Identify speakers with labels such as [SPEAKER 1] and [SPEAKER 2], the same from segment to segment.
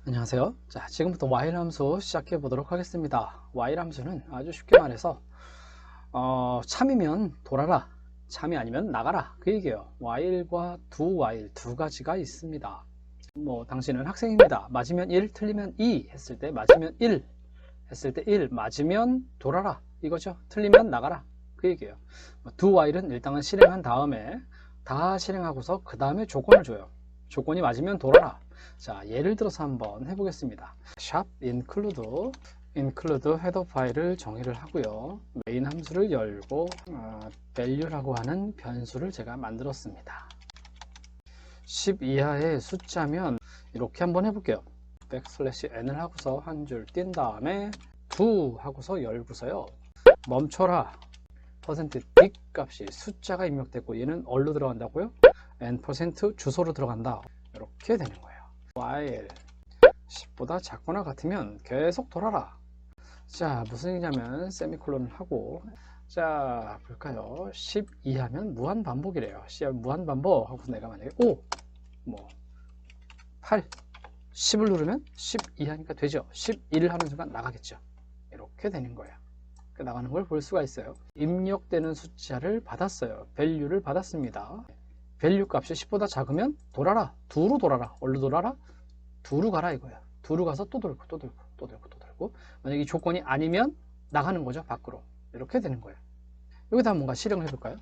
[SPEAKER 1] 안녕하세요. 자, 지금부터 while 함수 시작해 보도록 하겠습니다. while 함수는 아주 쉽게 말해서 참이면 돌아라, 참이 아니면 나가라, 그 얘기예요. while과 do while 두 가지가 있습니다. 당신은 학생입니다. 맞으면 1, 틀리면 2 했을 때, 맞으면 1 했을 때 1, 맞으면 돌아라, 이거죠. 틀리면 나가라, 그 얘기예요. do while은 일단은 실행한 다음에 다 실행하고서 그 다음에 조건을 줘요. 조건이 맞으면 돌아라. 자, 예를 들어서 한번 해보겠습니다. 샵 include 헤더 파일을 정의를 하고요. 메인 함수를 열고 value라고 하는 변수를 제가 만들었습니다. 10 이하의 숫자면 이렇게 한번 해볼게요. n을 하고서 한 줄 띈 다음에 do 하고서 열고서요. 멈춰라. %딕 값이 숫자가 입력됐고 얘는 얼로 들어간다고요? n% 주소로 들어간다. 이렇게 되는 거예요. while 10보다 작거나 같으면 계속 돌아라. 자, 무슨 얘기냐면 세미콜론을 하고, 자 볼까요? 10 이하면 무한 반복이래요. 무한 반복 하고 내가 만약에 5 8 10을 누르면 10 이하니까 되죠. 11을 하는 순간 나가겠죠. 이렇게 되는 거예요. 나가는 걸 볼 수가 있어요. 입력되는 숫자를 받았어요. value를 받았습니다. value 값이 10보다 작으면 돌아라. do로 돌아라. 얼로 돌아라? do로 가라 이거야. do로 가서 또 돌고 또 돌고 또 돌고 또 돌고. 만약에 이 조건이 아니면 나가는 거죠. 밖으로. 이렇게 되는 거예요. 여기다 뭔가 실행을 해볼까요?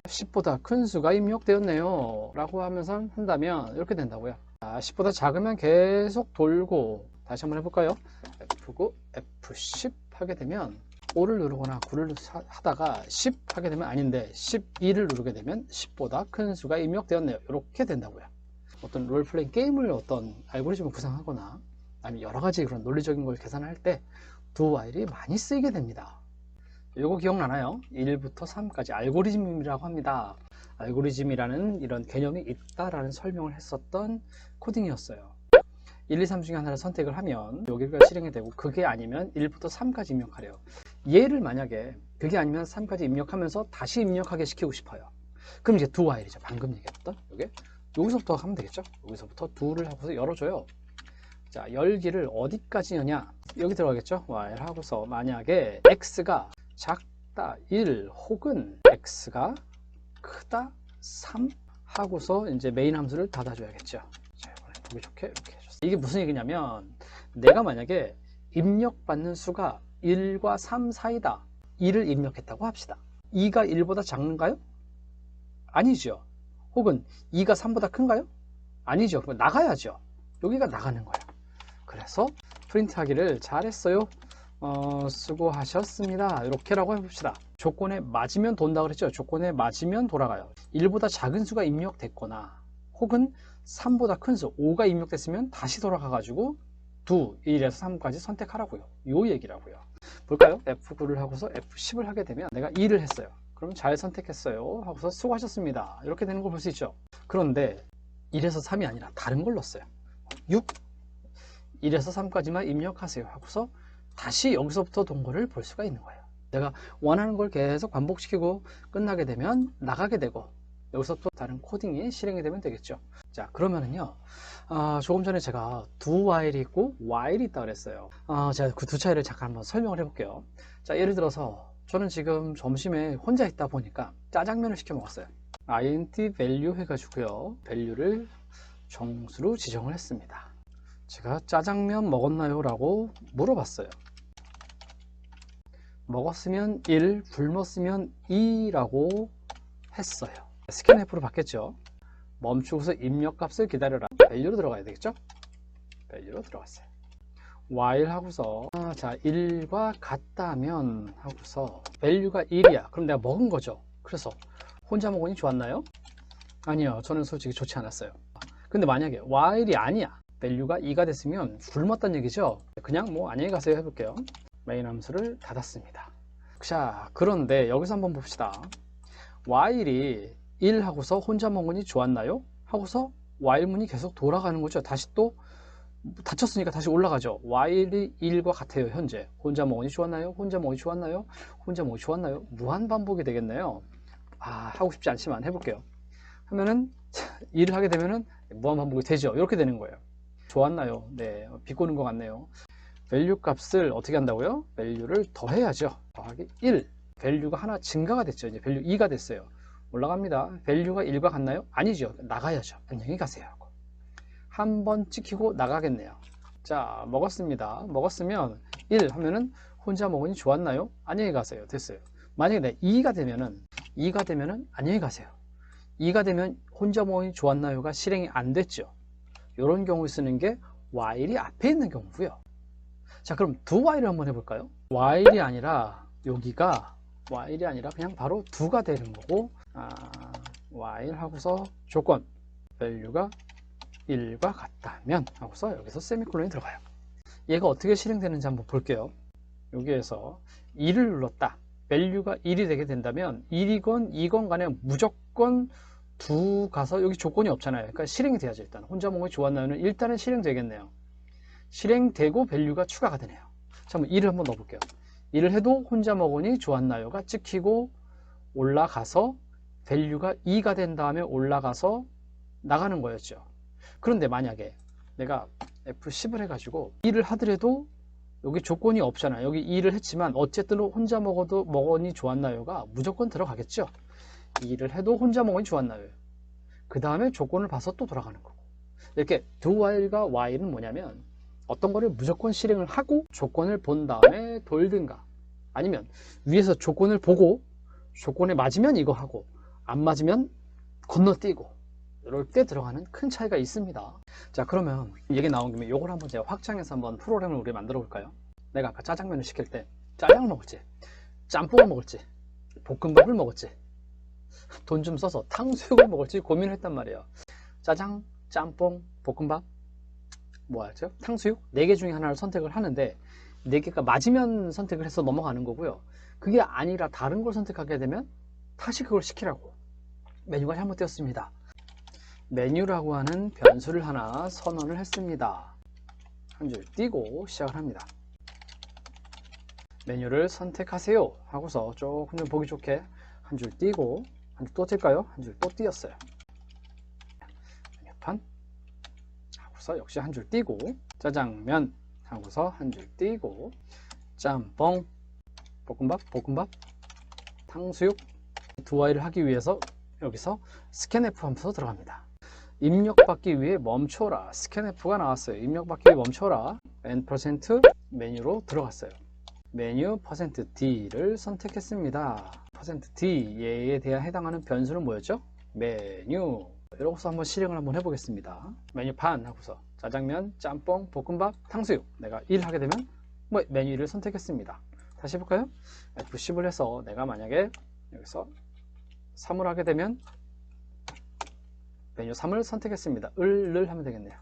[SPEAKER 1] 10보다 큰 수가 입력되었네요 라고 하면서 한다면 이렇게 된다고요. 10보다 작으면 계속 돌고, 다시 한번 해볼까요? F9, F10 하게 되면 5를 누르거나 9를 하다가 10 하게 되면 아닌데 12를 누르게 되면 10보다 큰 수가 입력되었네요. 이렇게 된다고요. 어떤 롤플레잉 게임을 어떤 알고리즘을 구상하거나 아니면 여러 가지 그런 논리적인 걸 계산할 때 do while이 많이 쓰이게 됩니다. 이거 기억나나요? 1부터 3까지 알고리즘이라고 합니다. 알고리즘이라는 이런 개념이 있다라는 설명을 했었던 코딩이었어요. 1, 2, 3 중에 하나를 선택을 하면 여기가 실행이 되고, 그게 아니면 1부터 3까지 입력하래요. 얘를 만약에 그게 아니면 3까지 입력하면서 다시 입력하게 시키고 싶어요. 그럼 이제 do while이죠. 방금 얘기했던 여기서부터 하면 되겠죠. 여기서부터 do를 하고서 열어줘요. 자, 열기를 어디까지 여냐, 여기 들어가겠죠. while 하고서 만약에 x가 작다 1 혹은 x가 크다 3 하고서 이제 메인 함수를 닫아줘야겠죠. 자, 이번에 보기 좋게 이렇게 해줬어요. 이게 무슨 얘기냐면, 내가 만약에 입력받는 수가 1과 3 사이다. 2를 입력했다고 합시다. 2가 1보다 작는가요? 아니죠. 혹은 2가 3보다 큰가요? 아니죠. 그럼 나가야죠. 여기가 나가는 거예요. 그래서 프린트 하기를 잘했어요. 수고하셨습니다. 이렇게라고 해봅시다. 조건에 맞으면 돈다 그랬죠. 조건에 맞으면 돌아가요. 1보다 작은 수가 입력됐거나 혹은 3보다 큰 수 5가 입력됐으면 다시 돌아가 가지고 do 1에서 3까지 선택하라고요. 요 얘기라고요. 볼까요? F9를 하고서 F10을 하게 되면 내가 2를 했어요. 그럼 잘 선택했어요 하고서 수고하셨습니다. 이렇게 되는 걸 볼 수 있죠. 그런데 1에서 3이 아니라 다른 걸 넣었어요. 6 1에서 3까지만 입력하세요 하고서 다시 여기서부터 동거를 볼 수가 있는 거예요. 내가 원하는 걸 계속 반복시키고 끝나게 되면 나가게 되고, 여기서 또 다른 코딩이 실행이 되면 되겠죠. 자, 그러면은요, 조금 전에 제가 do while이 있고 while이 있다고 그랬어요. 제가 그 두 차이를 잠깐 한번 설명을 해볼게요. 자, 예를 들어서 저는 지금 점심에 혼자 있다 보니까 짜장면을 시켜 먹었어요. int value 해가지고요, value를 정수로 지정을 했습니다. 제가 짜장면 먹었나요? 라고 물어봤어요. 먹었으면 1, 굶었으면 2라고 했어요. 스캔F로 바뀌었죠. 멈추고서 입력값을 기다려라. value로 들어가야 되겠죠. value로 들어갔어요. while 하고서 자, 1과 같다면 하고서 value가 1이야. 그럼 내가 먹은 거죠. 그래서 혼자 먹으니 좋았나요? 아니요. 저는 솔직히 좋지 않았어요. 근데 만약에 while이 아니야, value가 2가 됐으면 굶었다는 얘기죠. 그냥 안녕히 가세요 해볼게요. 메인 함수를 닫았습니다. 자, 그런데 여기서 한번 봅시다. while이 1 하고서 혼자 먹으니 좋았나요? 하고서 while 문이 계속 돌아가는 거죠. 다시 또 닫혔으니까 다시 올라가죠. while이 1과 같아요. 현재 혼자 먹으니 좋았나요? 혼자 먹으니 좋았나요? 혼자 먹으니 좋았나요? 무한 반복이 되겠네요. 하고 싶지 않지만 해볼게요. 하면은 일을 하게 되면은 무한 반복이 되죠. 이렇게 되는 거예요. 좋았나요? 네, 비꼬는 것 같네요. value 값을 어떻게 한다고요? value를 더해야죠. 더하기 1. value가 하나 증가가 됐죠. 이제 value 2가 됐어요. 올라갑니다. value가 1과 같나요? 아니죠. 나가야죠. 안녕히 가세요. 한 번 찍히고 나가겠네요. 자, 먹었습니다. 먹었으면 1 하면은 혼자 먹으니 좋았나요? 안녕히 가세요. 됐어요. 만약에 2가 되면은 안녕히 가세요. 2가 되면 혼자 먹으니 좋았나요가 실행이 안 됐죠. 이런 경우 쓰는 게 while이 앞에 있는 경우고요. 자, 그럼 do while을 한번 해볼까요? while이 아니라 여기가 while이 아니라 그냥 바로 do가 되는 거고, while 하고서 조건 value가 1과 같다면 하고서 여기서 세미콜론이 들어가요. 얘가 어떻게 실행되는지 한번 볼게요. 여기에서 1을 눌렀다. value가 1이 되게 된다면 1이건 2건 간에 무조건 2 가서 여기 조건이 없잖아요. 그러니까 실행이 돼야죠. 일단 혼자 먹으니 좋았나요는 일단은 실행되겠네요. 실행되고 value가 추가가 되네요. 자, 한번 1을 한번 넣어볼게요. 1을 해도 혼자 먹으니 좋았나요가 찍히고 올라가서 value가 2가 된 다음에 올라가서 나가는 거였죠. 그런데 만약에 내가 F10을 해가지고 2를 하더라도 여기 조건이 없잖아요. 여기 2를 했지만 어쨌든 혼자 먹으니 좋았나요가 무조건 들어가겠죠. 2를 해도 혼자 먹으니 좋았나요. 그 다음에 조건을 봐서 또 돌아가는 거고. 이렇게 do while과 while은 뭐냐면 어떤 거를 무조건 실행을 하고 조건을 본 다음에 돌든가, 아니면 위에서 조건을 보고 조건에 맞으면 이거 하고 안 맞으면 건너뛰고, 이럴 때 들어가는 큰 차이가 있습니다. 자, 그러면 얘기 나온 김에 이걸 한번 제가 확장해서 한번 프로그램을 우리 만들어 볼까요? 내가 아까 짜장면을 시킬 때 짜장을 먹을지, 짬뽕을 먹을지, 볶음밥을 먹을지, 돈 좀 써서 탕수육을 먹을지 고민을 했단 말이에요. 짜장, 짬뽕, 볶음밥, 뭐 하죠? 탕수육? 4개 중에 하나를 선택을 하는데 4개가 맞으면 선택을 해서 넘어가는 거고요. 그게 아니라 다른 걸 선택하게 되면 다시 그걸 시키라고 메뉴가 잘못되었습니다. 메뉴라고 하는 변수를 하나 선언을 했습니다. 한 줄 띄고 시작을 합니다. 메뉴를 선택하세요 하고서 조금 좀 보기 좋게 한 줄 띄고, 한 줄 또 뜰까요? 한 줄 또 띄었어요. 메뉴판 하고서 역시 한 줄 띄고, 짜장면 하고서 한 줄 띄고, 짬뽕, 볶음밥, 탕수육, 두 와이를 하기 위해서 여기서 스캔F 하면서 들어갑니다. 입력받기 위해 멈춰라. 스캔F가 나왔어요. 입력받기 위해 멈춰라. n% 메뉴로 들어갔어요. 메뉴 %D를 선택했습니다. %D 얘에 대한 해당하는 변수는 뭐였죠? 메뉴. 이러고서 한번 실행을 한번 해보겠습니다. 메뉴판 하고서 짜장면, 짬뽕, 볶음밥, 탕수육. 내가 1 하게 되면 메뉴 1을 선택했습니다. 다시 해볼까요? F10을 해서 내가 만약에 여기서 3을 하게 되면 메뉴 3을 선택했습니다. 을 하면 되겠네요.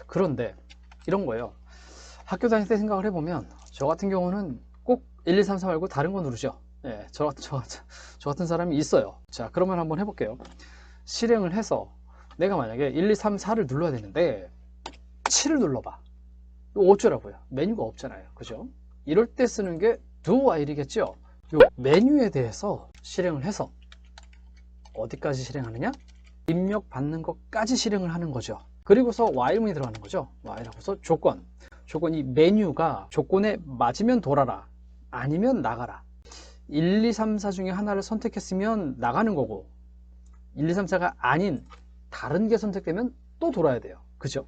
[SPEAKER 1] 그런데 이런 거예요. 학교 다닐 때 생각을 해보면 저 같은 경우는 꼭 1, 2, 3, 4 말고 다른 거 누르죠. 예, 저 같은 사람이 있어요. 자, 그러면 한번 해볼게요. 실행을 해서 내가 만약에 1, 2, 3, 4를 눌러야 되는데 7을 눌러봐. 어쩌라고요? 메뉴가 없잖아요. 그죠? 이럴 때 쓰는 게 do while이겠죠. 요 메뉴에 대해서 실행을 해서 어디까지 실행하느냐? 입력받는 것까지 실행을 하는 거죠. 그리고서 while문이 들어가는 거죠. while하고서 조건이 메뉴가 조건에 맞으면 돌아라, 아니면 나가라. 1, 2, 3, 4 중에 하나를 선택했으면 나가는 거고, 1, 2, 3, 4가 아닌 다른 게 선택되면 또 돌아야 돼요. 그죠?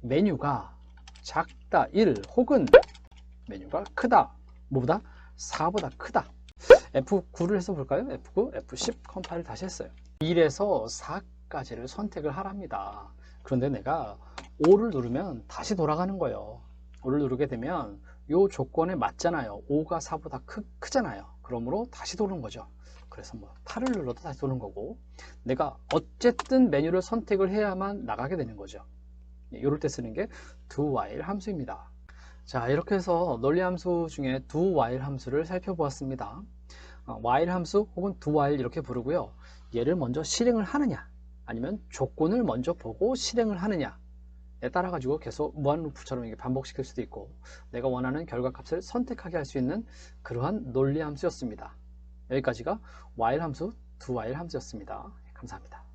[SPEAKER 1] 메뉴가 작다 1, 혹은 메뉴가 크다, 뭐보다? 4보다 크다. F9를 해서 볼까요? F9, F10 컴파일 다시 했어요. 1에서 4까지를 선택을 하랍니다. 그런데 내가 5를 누르면 다시 돌아가는 거예요. 5를 누르게 되면 이 조건에 맞잖아요. 5가 4보다 크잖아요. 그러므로 다시 도는 거죠. 그래서 8을 눌러도 다시 도는 거고, 내가 어쨌든 메뉴를 선택을 해야만 나가게 되는 거죠. 이럴 때 쓰는 게 do while 함수입니다. 자, 이렇게 해서 논리 함수 중에 do while 함수를 살펴보았습니다. while 함수 혹은 do while 이렇게 부르고요. 얘를 먼저 실행을 하느냐, 아니면 조건을 먼저 보고 실행을 하느냐에 따라 가지고 계속 무한 루프처럼 이게 반복시킬 수도 있고, 내가 원하는 결과값을 선택하게 할 수 있는 그러한 논리 함수였습니다. 여기까지가 while 함수, do while 함수였습니다. 감사합니다.